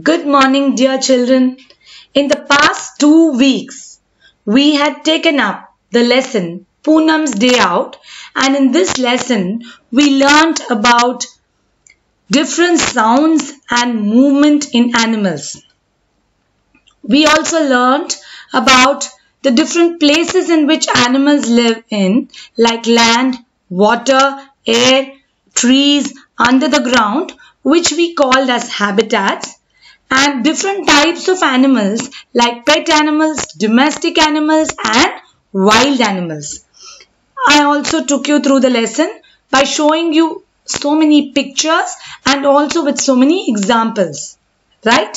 Good morning, dear children. In the past 2 weeks, we had taken up the lesson Poonam's Day Out, and in this lesson, we learnt about different sounds and movement in animals. We also learnt about the different places in which animals live in, like land, water, air, trees, under the ground, which we called as habitats, and different types of animals like pet animals, domestic animals and wild animals. I also took you through the lesson by showing you so many pictures and also with so many examples, right?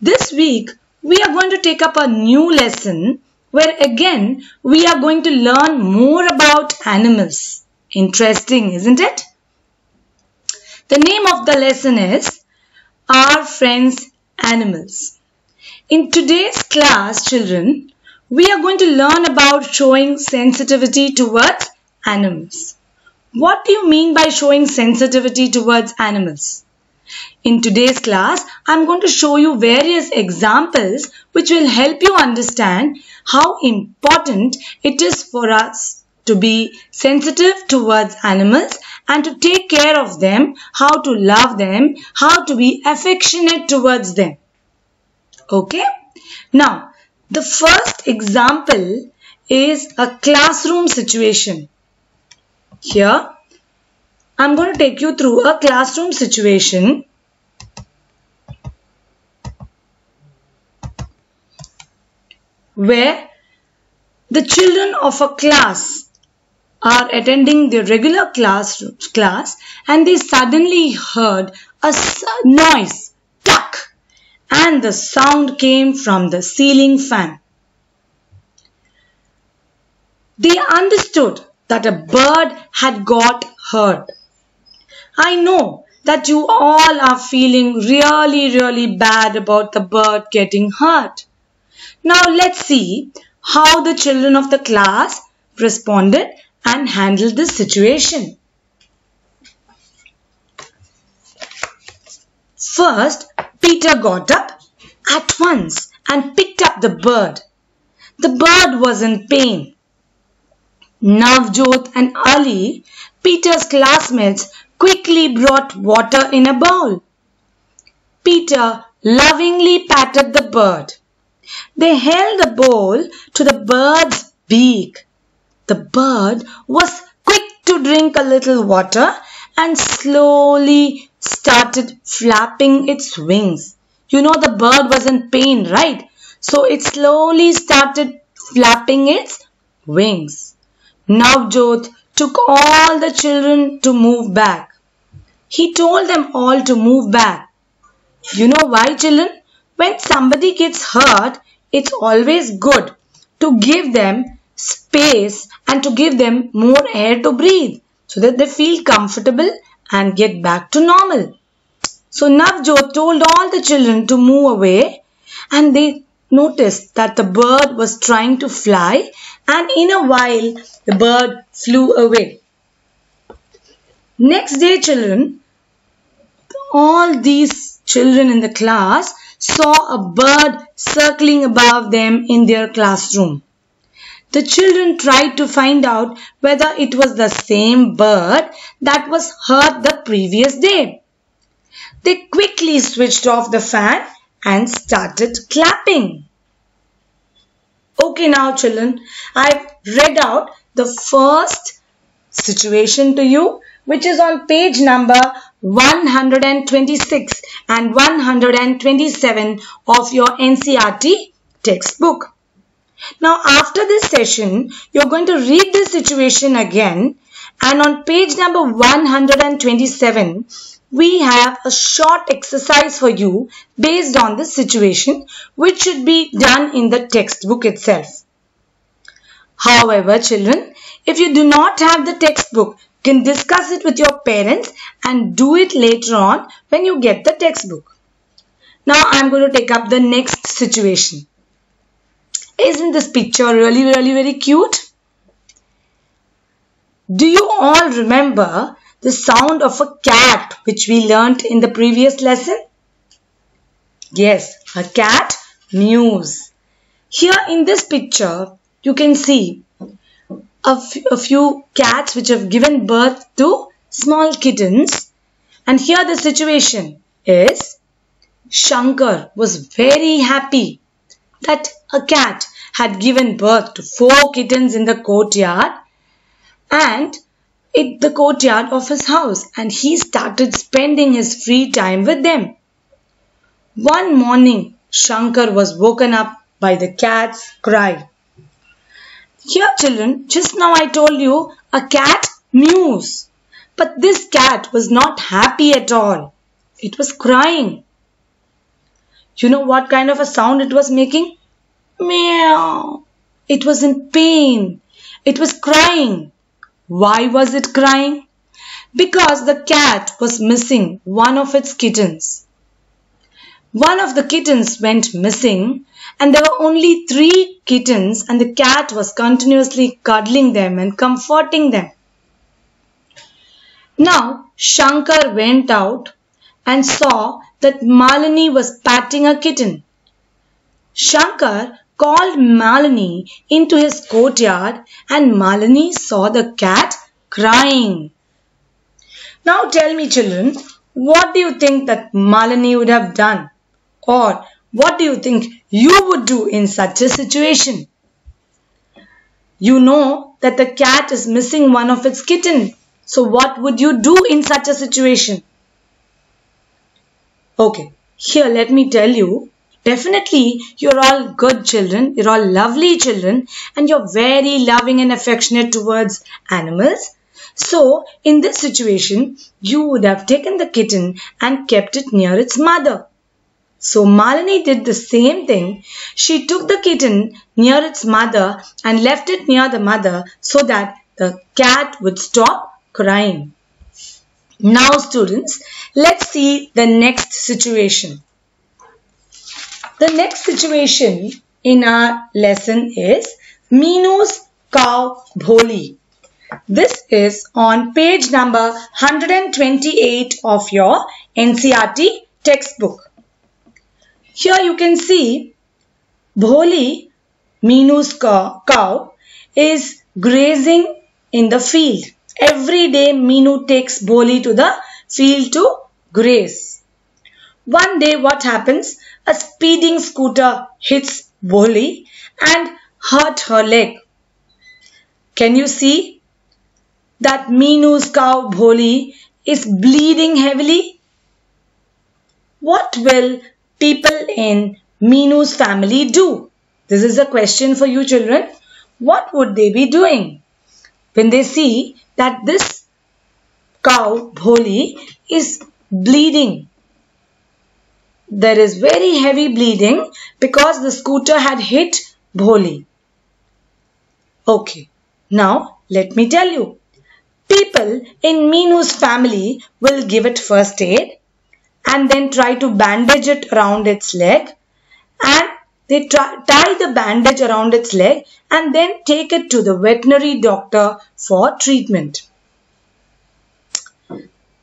This week we are going to take up a new lesson where again we are going to learn more about animals. Interesting, isn't it? The name of the lesson is Our Friends Animals. In today's class, children, we are going to learn about showing sensitivity towards animals. What do you mean by showing sensitivity towards animals? In today's class, I am going to show you various examples which will help you understand how important it is for us to be sensitive towards animals and to take care of them, how to love them, how to be affectionate towards them. Okay? Now, the first example is a classroom situation. Here, I'm going to take you through a classroom situation where the children of a class are attending their regular class and they suddenly heard a noise, tuck, and the sound came from the ceiling fan. They understood that a bird had got hurt. I know that you all are feeling really bad about the bird getting hurt. Now let's see how the children of the class responded and handled this situation. First, Peter got up at once and picked up the bird. The bird was in pain. Navjot and Ali, Peter's classmates, quickly brought water in a bowl. Peter lovingly patted the bird. They held the bowl to the bird's beak. The bird was quick to drink a little water and slowly started flapping its wings. You know the bird was in pain, right? So it slowly started flapping its wings. Navjot took all the children to move back. He told them all to move back. You know why, children? When somebody gets hurt, it's always good to give them space and to give them more air to breathe so that they feel comfortable and get back to normal. So Navjot told all the children to move away and they noticed that the bird was trying to fly and in a while the bird flew away. Next day, children, all these children in the class saw a bird circling above them in their classroom. The children tried to find out whether it was the same bird that was hurt the previous day. They quickly switched off the fan and started clapping. Okay, now children, I've read out the first situation to you, which is on page number 126 and 127 of your NCERT textbook. Now after this session, you're going to read this situation again, and on page number 127, we have a short exercise for you based on this situation, which should be done in the textbook itself. However, children, if you do not have the textbook, you can discuss it with your parents and do it later on when you get the textbook. Now I'm going to take up the next situation. Isn't this picture really very cute? Do you all remember the sound of a cat which we learnt in the previous lesson? Yes, a cat mews. Here in this picture, you can see a few cats which have given birth to small kittens. And here the situation is Shankar was very happy that a cat had given birth to 4 kittens in the courtyard and the courtyard of his house, and he started spending his free time with them. One morning, Shankar was woken up by the cat's cry. Here children, just now I told you a cat mews. But this cat was not happy at all. It was crying. You know what kind of a sound it was making? Meow. It was in pain. It was crying. Why was it crying? Because the cat was missing one of its kittens. One of the kittens went missing and there were only 3 kittens and the cat was continuously cuddling them and comforting them. Now Shankar went out and saw that Malini was patting a kitten. Shankar called Malini into his courtyard and Malini saw the cat crying. Now tell me children, what do you think that Malini would have done? Or what do you think you would do in such a situation? You know that the cat is missing one of its kitten. So what would you do in such a situation? Okay, here let me tell you. Definitely you're all good children. You're all lovely children. And you're very loving and affectionate towards animals. So in this situation, you would have taken the kitten and kept it near its mother. So Malini did the same thing. She took the kitten near its mother and left it near the mother so that the cat would stop crying. Now students, let's see the next situation. The next situation in our lesson is Meenu's cow Bholi. This is on page number 128 of your NCERT textbook. Here you can see Bholi, Meenu's cow, is grazing in the field. Every day Meenu takes Bholi to the field to graze. One day what happens? A speeding scooter hits Bholi and hurt her leg. Can you see that Meenu's cow Bholi is bleeding heavily? What will people in Meenu's family do? This is a question for you children. What would they be doing when they see that this cow Bholi is bleeding? There is very heavy bleeding because the scooter had hit Bholi. Okay, now let me tell you. People in Meenu's family will give it first aid and then try to bandage it around its leg, and they tie the bandage around its leg and then take it to the veterinary doctor for treatment.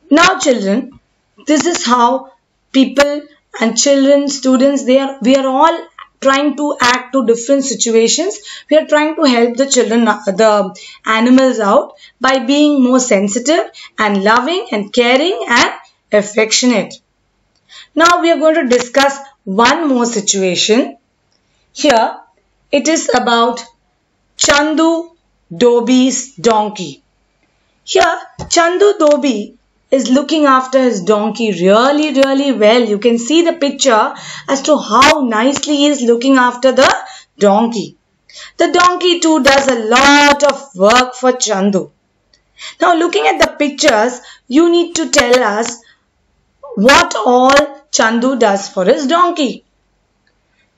Now children, this is how people and children, students, we are all trying to act to different situations. We are trying to help the children, the animals out by being more sensitive and loving and caring and affectionate. Now we are going to discuss one more situation. Here it is about Chandu Dobi's donkey. Here Chandu Dobi is looking after his donkey really well. You can see the picture as to how nicely he is looking after the donkey. The donkey too does a lot of work for Chandu. Now looking at the pictures, you need to tell us what all Chandu does for his donkey.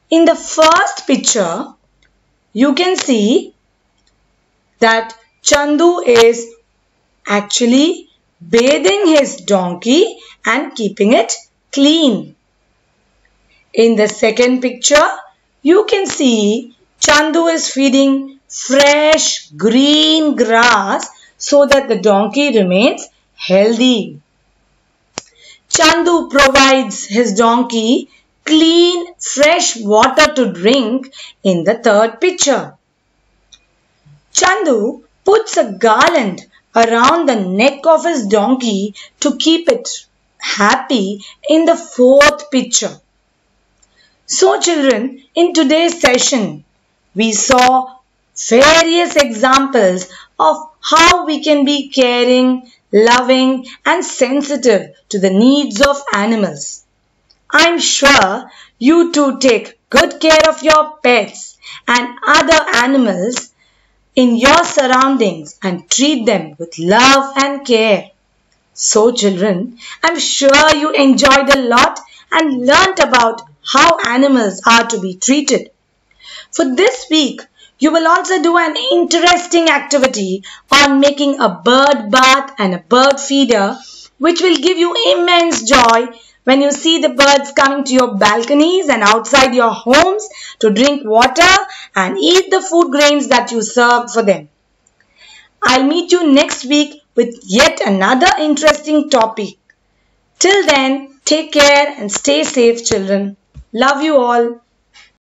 In the first picture, you can see that Chandu is actually bathing his donkey and keeping it clean. In the second picture, you can see Chandu is feeding fresh green grass so that the donkey remains healthy. Chandu provides his donkey clean, fresh water to drink in the third picture. Chandu puts a garland around the neck of his donkey to keep it happy in the fourth picture. So children, in today's session, we saw various examples of how we can be caring, loving and sensitive to the needs of animals. I'm sure you too take good care of your pets and other animals in your surroundings and treat them with love and care. So children, I'm sure you enjoyed a lot and learnt about how animals are to be treated. For this week, you will also do an interesting activity on making a bird bath and a bird feeder, which will give you immense joy when you see the birds coming to your balconies and outside your homes to drink water and eat the food grains that you served for them. I'll meet you next week with yet another interesting topic. Till then, take care and stay safe, children. Love you all.